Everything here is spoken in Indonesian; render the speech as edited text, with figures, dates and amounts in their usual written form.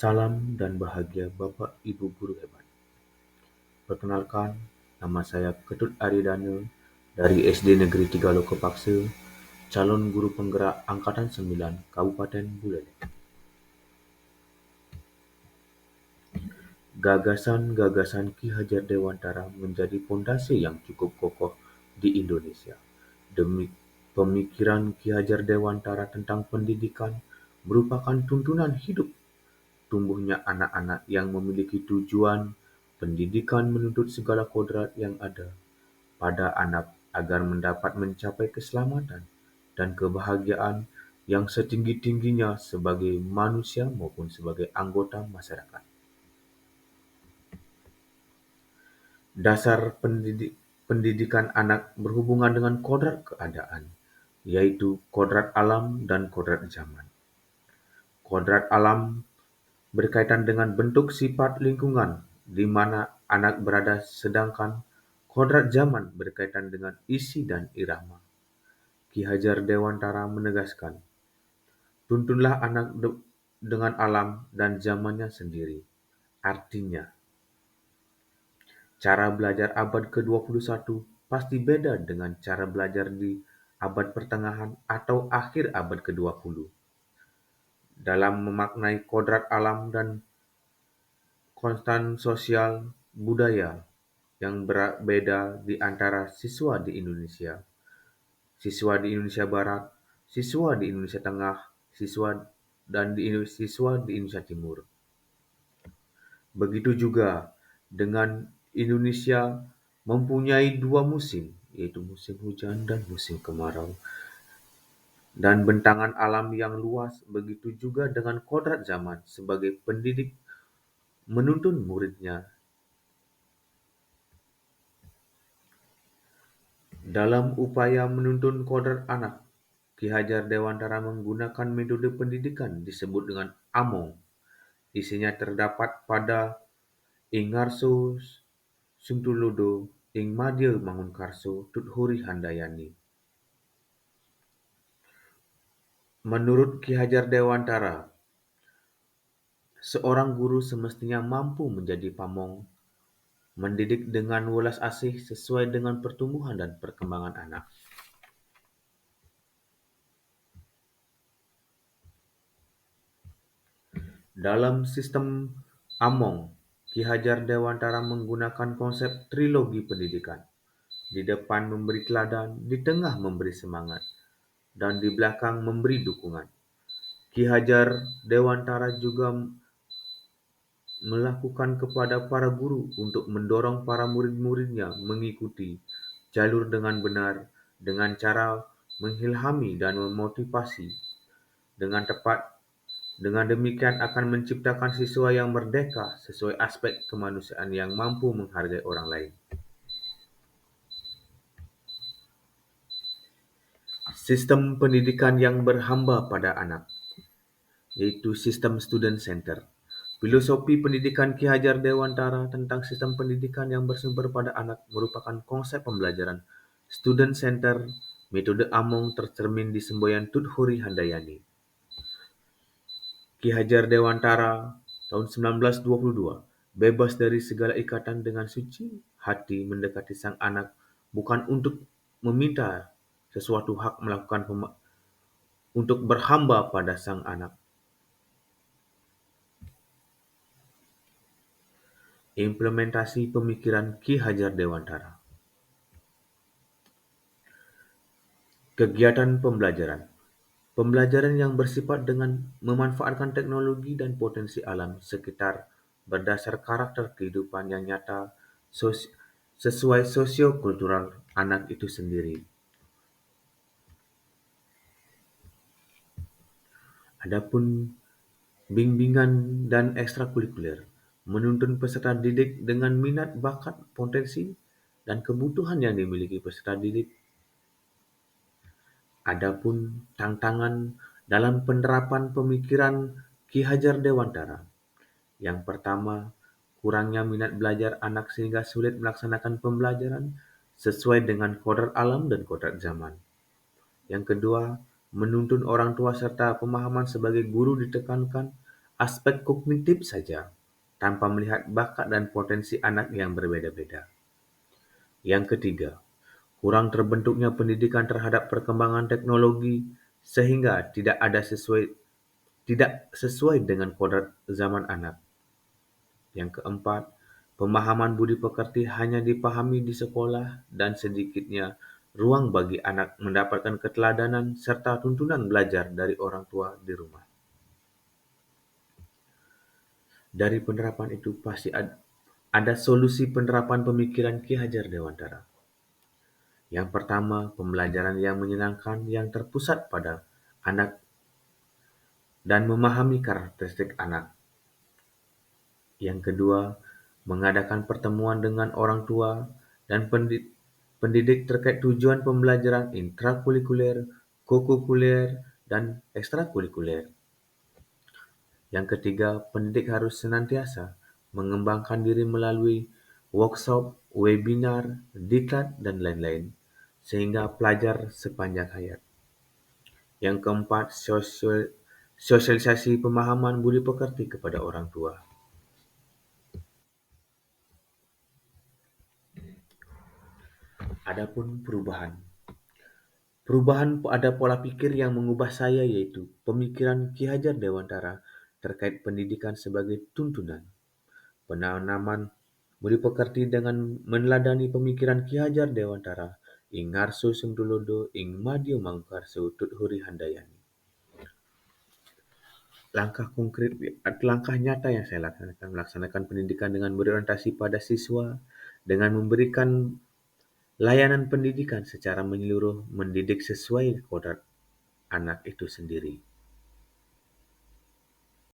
Salam dan bahagia Bapak Ibu guru hebat. Perkenalkan, nama saya Ketut Aridana dari SD Negeri 3 Lokopaksa, calon guru penggerak Angkatan 9 Kabupaten Buleleng. Gagasan-gagasan Ki Hajar Dewantara menjadi fondasi yang cukup kokoh di Indonesia. Pemikiran Ki Hajar Dewantara tentang pendidikan merupakan tuntunan hidup. Tumbuhnya anak-anak yang memiliki tujuan, pendidikan menuntut segala kodrat yang ada pada anak agar mendapat mencapai keselamatan dan kebahagiaan yang setinggi-tingginya sebagai manusia maupun sebagai anggota masyarakat. Dasar pendidikan anak berhubungan dengan kodrat keadaan, yaitu kodrat alam dan kodrat zaman. Kodrat alam berkaitan dengan bentuk sifat lingkungan di mana anak berada, sedangkan kodrat zaman berkaitan dengan isi dan irama. Ki Hajar Dewantara menegaskan, tuntunlah anak dengan alam dan zamannya sendiri. Artinya, cara belajar abad ke-21 pasti beda dengan cara belajar di abad pertengahan atau akhir abad ke-20. Dalam memaknai kodrat alam dan konstan sosial budaya yang berbeda di antara siswa di Indonesia Barat, siswa di Indonesia Tengah, siswa di Indonesia Timur. Begitu juga dengan Indonesia mempunyai dua musim, yaitu musim hujan dan musim kemarau. Dan bentangan alam yang luas, begitu juga dengan kodrat zaman sebagai pendidik menuntun muridnya. Dalam upaya menuntun kodrat anak, Ki Hajar Dewantara menggunakan metode pendidikan disebut dengan Among. Isinya terdapat pada Ing Ngarso Sungtulodo, Ing Madya Mangunkarso, Tuthuri Handayani. Menurut Ki Hajar Dewantara, seorang guru semestinya mampu menjadi pamong, mendidik dengan welas asih sesuai dengan pertumbuhan dan perkembangan anak. Dalam sistem Among, Ki Hajar Dewantara menggunakan konsep trilogi pendidikan. Di depan memberi teladan, di tengah memberi semangat, dan di belakang memberi dukungan. Ki Hajar Dewantara juga melakukan kepada para guru untuk mendorong para murid-muridnya mengikuti jalur dengan benar dengan cara mengilhami dan memotivasi dengan tepat. Dengan demikian akan menciptakan siswa yang merdeka sesuai aspek kemanusiaan yang mampu menghargai orang lain. Sistem pendidikan yang berhamba pada anak, yaitu sistem student center. Filosofi pendidikan Ki Hajar Dewantara tentang sistem pendidikan yang bersumber pada anak merupakan konsep pembelajaran student center. Metode Among tercermin di semboyan Tuthuri Handayani. Ki Hajar Dewantara tahun 1922, bebas dari segala ikatan dengan suci hati mendekati sang anak bukan untuk meminta sesuatu hak melakukan untuk berhamba pada sang anak. Implementasi pemikiran Ki Hajar Dewantara. Kegiatan pembelajaran. Pembelajaran yang bersifat dengan memanfaatkan teknologi dan potensi alam sekitar berdasar karakter kehidupan yang nyata sesuai sosio-kultural anak itu sendiri. Adapun bimbingan dan ekstrakurikuler, menuntun peserta didik dengan minat, bakat, potensi, dan kebutuhan yang dimiliki peserta didik. Adapun tantangan dalam penerapan pemikiran Ki Hajar Dewantara. Yang pertama, kurangnya minat belajar anak sehingga sulit melaksanakan pembelajaran sesuai dengan kodrat alam dan kodrat zaman. Yang kedua, menuntun orang tua serta pemahaman sebagai guru ditekankan aspek kognitif saja, tanpa melihat bakat dan potensi anak yang berbeda-beda. Yang ketiga, kurang terbentuknya pendidikan terhadap perkembangan teknologi sehingga tidak sesuai dengan kodrat zaman anak. Yang keempat, pemahaman budi pekerti hanya dipahami di sekolah dan sedikitnya ruang bagi anak mendapatkan keteladanan serta tuntunan belajar dari orang tua di rumah. Dari penerapan itu pasti ada solusi penerapan pemikiran Ki Hajar Dewantara. Yang pertama, pembelajaran yang menyenangkan yang terpusat pada anak dan memahami karakteristik anak. Yang kedua, mengadakan pertemuan dengan orang tua dan pendidik terkait tujuan pembelajaran intrakurikuler, kokurikuler, dan ekstrakurikuler. Yang ketiga, pendidik harus senantiasa mengembangkan diri melalui workshop, webinar, diklat, dan lain-lain, sehingga pelajar sepanjang hayat. Yang keempat, sosialisasi pemahaman budi pekerti kepada orang tua. Adapun perubahan. Perubahan pada pola pikir yang mengubah saya yaitu pemikiran Ki Hajar Dewantara terkait pendidikan sebagai tuntunan. Penanaman budi pekerti dengan meneladani pemikiran Ki Hajar Dewantara ing ngarso sungtulodo ing madya mangkarso tuthuri handayani. Langkah konkret atau langkah nyata yang saya laksanakan melaksanakan pendidikan dengan berorientasi pada siswa dengan memberikan layanan pendidikan secara menyeluruh mendidik sesuai kodrat anak itu sendiri.